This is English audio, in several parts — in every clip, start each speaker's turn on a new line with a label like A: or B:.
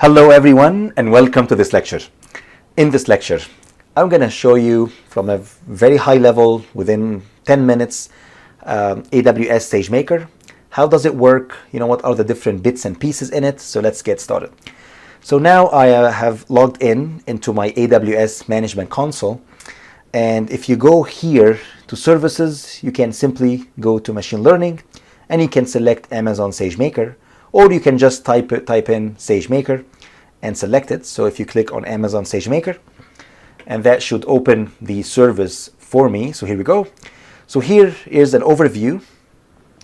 A: Hello everyone and welcome to this lecture. In this lecture, I'm going to show you from a very high level within 10 minutes AWS SageMaker. How does it work? What are the different bits and pieces in it? So let's get started. So now I have logged into my AWS Management Console. And if you go here to services, you can simply go to machine learning and you can select Amazon SageMaker, or you can just type in SageMaker and select it. So if you click on Amazon SageMaker, and that should open the service for me. So here we go. So here is an overview.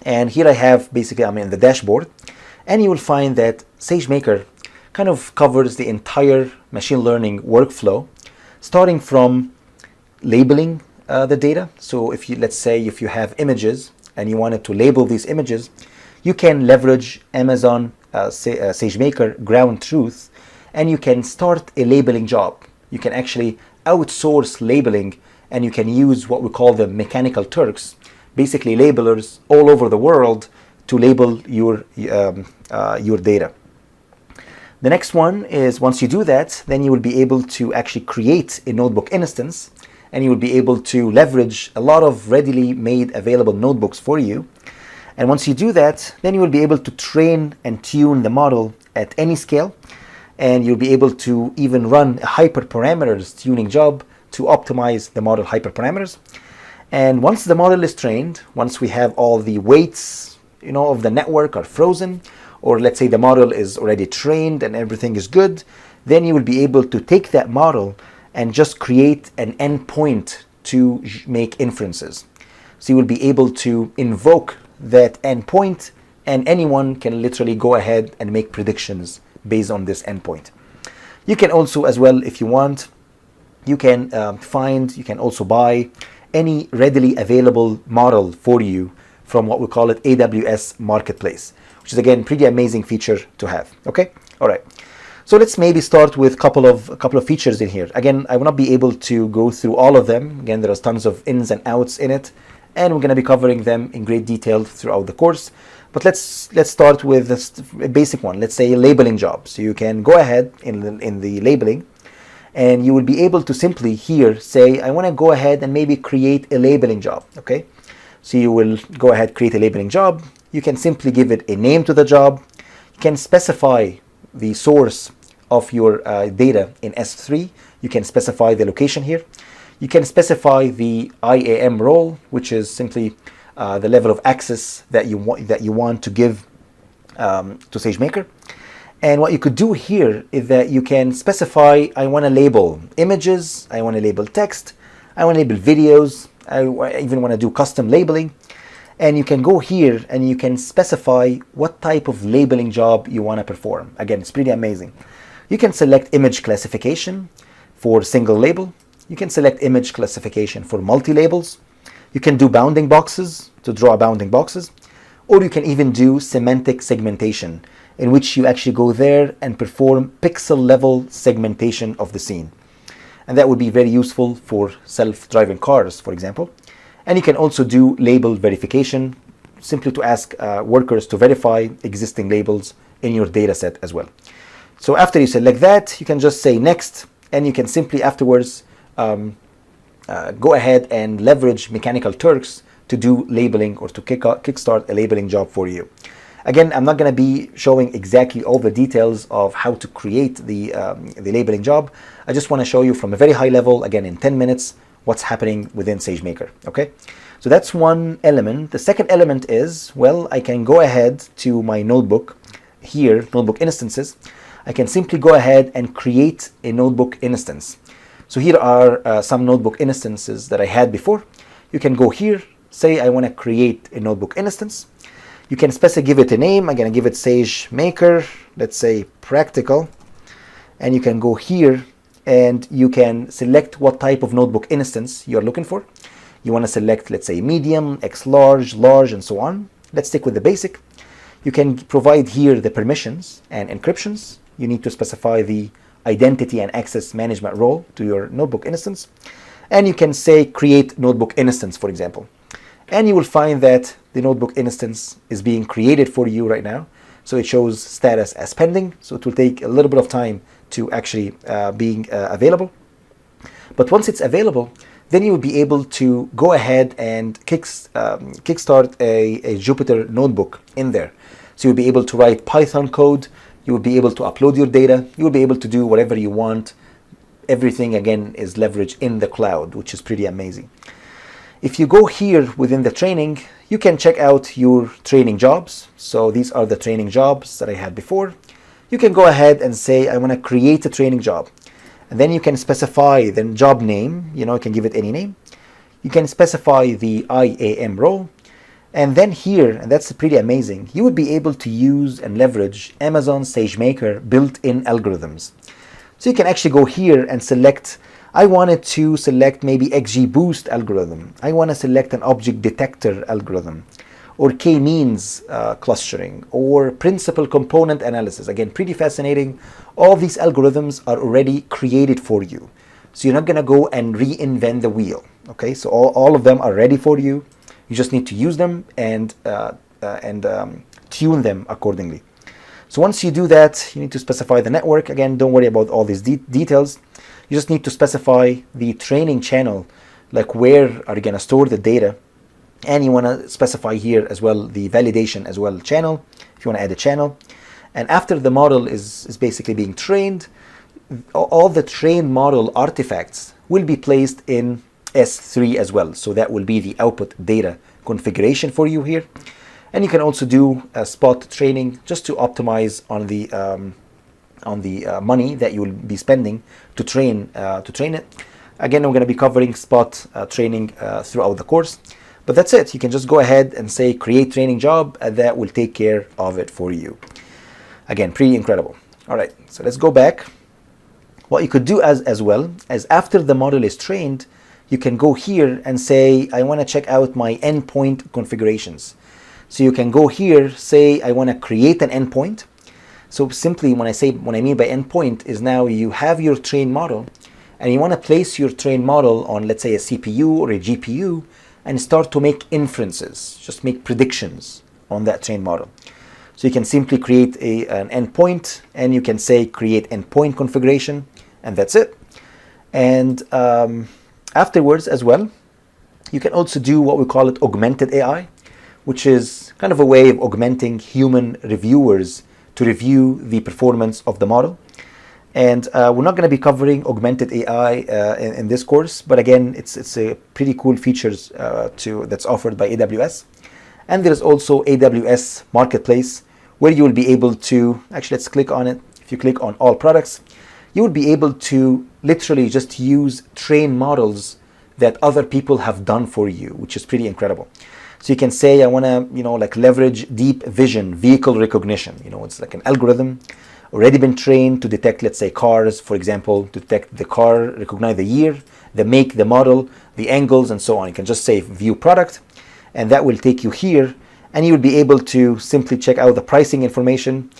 A: And here I have, basically I'm in the dashboard, and you will find that SageMaker kind of covers the entire machine learning workflow, starting from labeling the data. So let's say if you have images and you wanted to label these images, you can leverage Amazon SageMaker ground truth, and you can start a labeling job. You can actually outsource labeling, and you can use what we call the mechanical Turks, basically labelers all over the world, to label your data. The next one is, once you do that, then you will be able to actually create a notebook instance, and you will be able to leverage a lot of readily made available notebooks for you. And once you do that, then you will be able to train and tune the model at any scale, and you'll be able to even run a hyperparameters tuning job to optimize the model hyperparameters. And once the model is trained, once we have all the weights of the network are frozen, or let's say the model is already trained and everything is good, then you will be able to take that model and just create an endpoint to make inferences. So you will be able to invoke that endpoint, and anyone can literally go ahead and make predictions based on this endpoint. You can also, as well, if you want, you can you can also buy any readily available model for you from what we call it AWS Marketplace, which is again pretty amazing feature to have. Okay, all right. So let's maybe start with a couple of features in here. Again, I will not be able to go through all of them. Again, there are tons of ins and outs in it, and we're going to be covering them in great detail throughout the course. But let's start with a basic one. Let's say a labeling job. So you can go ahead in the labeling, and you will be able to simply here say, I want to go ahead and maybe create a labeling job. Okay, so you will go ahead, create a labeling job. You can simply give it a name to the job. You can specify the source of your data in S3. You can specify the location here. You can specify the IAM role, which is simply the level of access that you want to give to SageMaker. And what you could do here is that you can specify, I want to label images, I want to label text, I want to label videos, I even want to do custom labeling. And you can go here and you can specify what type of labeling job you want to perform. Again, it's pretty amazing. You can select image classification for single label. You can select image classification for multi-labels. You can do bounding boxes to draw bounding boxes, or you can even do semantic segmentation, in which you actually go there and perform pixel level segmentation of the scene. And that would be very useful for self-driving cars, for example. And you can also do label verification, simply to ask workers to verify existing labels in your data set as well. So after you select that, you can just say next, and you can simply afterwards go ahead and leverage mechanical Turks to do labeling, or to kickstart a labeling job for you. Again, I'm not going to be showing exactly all the details of how to create the labeling job. I just want to show you from a very high level, again in 10 minutes, what's happening within SageMaker. Okay, so that's one element. The second element is, well, I can go ahead to my notebook here, notebook instances. I can simply go ahead and create a notebook instance. So here are some notebook instances that I had before. You can go here, say I want to create a notebook instance. You can give it a name. I'm going to give it SageMaker, let's say practical. And you can go here and you can select what type of notebook instance you're looking for. You want to select, let's say, medium, X large, large, and so on. Let's stick with the basic. You can provide here the permissions and encryptions. You need to specify the identity and access management role to your notebook instance. And you can say create notebook instance, for example. And you will find that the notebook instance is being created for you right now. So it shows status as pending. So it will take a little bit of time to actually being available. But once it's available, then you will be able to go ahead and kickstart a Jupyter notebook in there. So you'll be able to write Python code. You will be able to upload your data. You will be able to do whatever you want. Everything, again, is leveraged in the cloud, which is pretty amazing. If you go here within the training, you can check out your training jobs. So these are the training jobs that I had before. You can go ahead and say, I want to create a training job. And then you can specify the job name. You can give it any name. You can specify the IAM role. And then here, and that's pretty amazing, you would be able to use and leverage Amazon SageMaker built-in algorithms. So you can actually go here and select, I wanted to select maybe XGBoost algorithm. I want to select an object detector algorithm, or K-means clustering, or principal component analysis. Again, pretty fascinating. All these algorithms are already created for you. So you're not going to go and reinvent the wheel. Okay, so all of them are ready for you. You just need to use them and tune them accordingly. So once you do that, you need to specify the network. Again, don't worry about all these details. You just need to specify the training channel, like where are you going to store the data. And you want to specify here as well the validation as well channel, if you want to add a channel. And after the model is basically being trained, all the trained model artifacts will be placed in S3 as well. So that will be the output data configuration for you here. And you can also do a spot training just to optimize on the money that you will be spending to train it. Again, we're going to be covering spot training throughout the course. But that's it. You can just go ahead and say create training job, and that will take care of it for you. Again, pretty incredible. All right, so let's go back. What you could do as well as after the model is trained, you can go here and say, I want to check out my endpoint configurations. So you can go here, say, I want to create an endpoint. So simply what I mean by endpoint is now you have your trained model and you want to place your trained model on, let's say, a CPU or a GPU and start to make inferences, just make predictions on that trained model. So you can simply create an endpoint and you can say create endpoint configuration, and that's it. And afterwards as well, you can also do what we call it augmented AI, which is kind of a way of augmenting human reviewers to review the performance of the model. And we're not going to be covering augmented AI in this course, but again, it's a pretty cool features that's offered by AWS. And there's also AWS Marketplace, where you will be able to, actually let's click on it. If you click on all products, you will be able to literally just use trained models that other people have done for you, which is pretty incredible. So you can say, I want to, like leverage deep vision, vehicle recognition. It's like an algorithm already been trained to detect, let's say, cars, for example, to detect the car, recognize the year, the make, the model, the angles, and so on. You can just say view product, and that will take you here, and you will be able to simply check out the pricing information,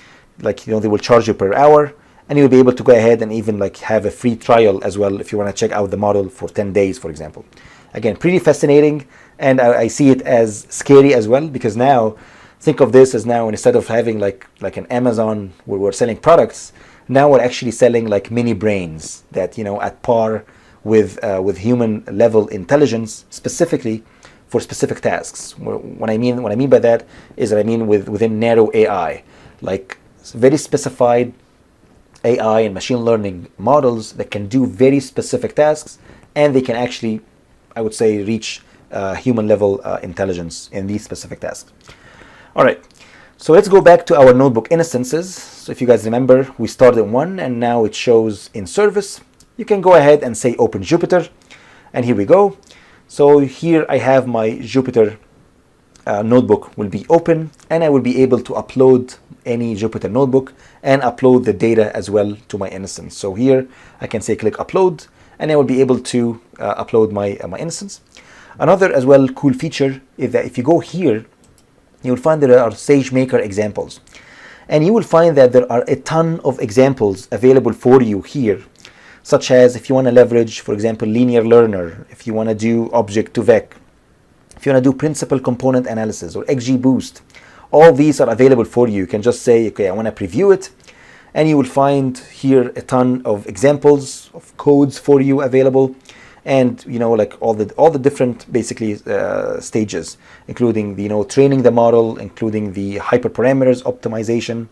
A: like, they will charge you per hour, and you'll be able to go ahead and even like have a free trial as well if you want to check out the model for 10 days, for example. Again, pretty fascinating, and I see it as scary as well, because now, think of this as now, instead of having like an Amazon where we're selling products, now we're actually selling like mini brains that, at par with human level intelligence, specifically for specific tasks. What I mean by that is that I mean within narrow AI, like very specified AI and machine learning models that can do very specific tasks, and they can actually, I would say, reach human level intelligence in these specific tasks. All right, so let's go back to our notebook instances. So if you guys remember, we started one and now it shows in service. You can go ahead and say open Jupyter, and here we go. So here I have my Jupyter notebook will be open, and I will be able to upload any Jupyter notebook and upload the data as well to my instance. So here I can say click upload, and I will be able to upload my instance. Another as well cool feature is that if you go here, you will find there are SageMaker examples, and you will find that there are a ton of examples available for you here, such as if you want to leverage, for example, linear learner, if you want to do object to vec, if you want to do principal component analysis or XGBoost. all these are available for you. You can just say, okay, I want to preview it, and you will find here a ton of examples of codes for you available, and like all the different basically stages, including the training the model, including the hyperparameters optimization,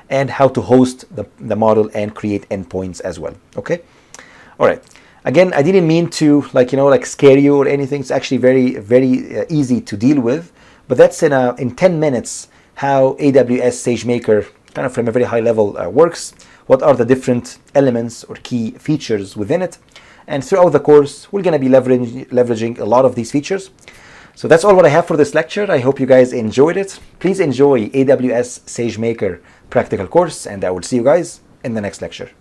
A: and how to host the model and create endpoints as well. Okay, all right. Again, I didn't mean to like scare you or anything. It's actually very easy to deal with. But that's in 10 minutes how AWS SageMaker, kind of from a very high level, works. What are the different elements or key features within it? And throughout the course, we're going to be leveraging a lot of these features. So that's all what I have for this lecture. I hope you guys enjoyed it. Please enjoy AWS SageMaker practical course, and I will see you guys in the next lecture.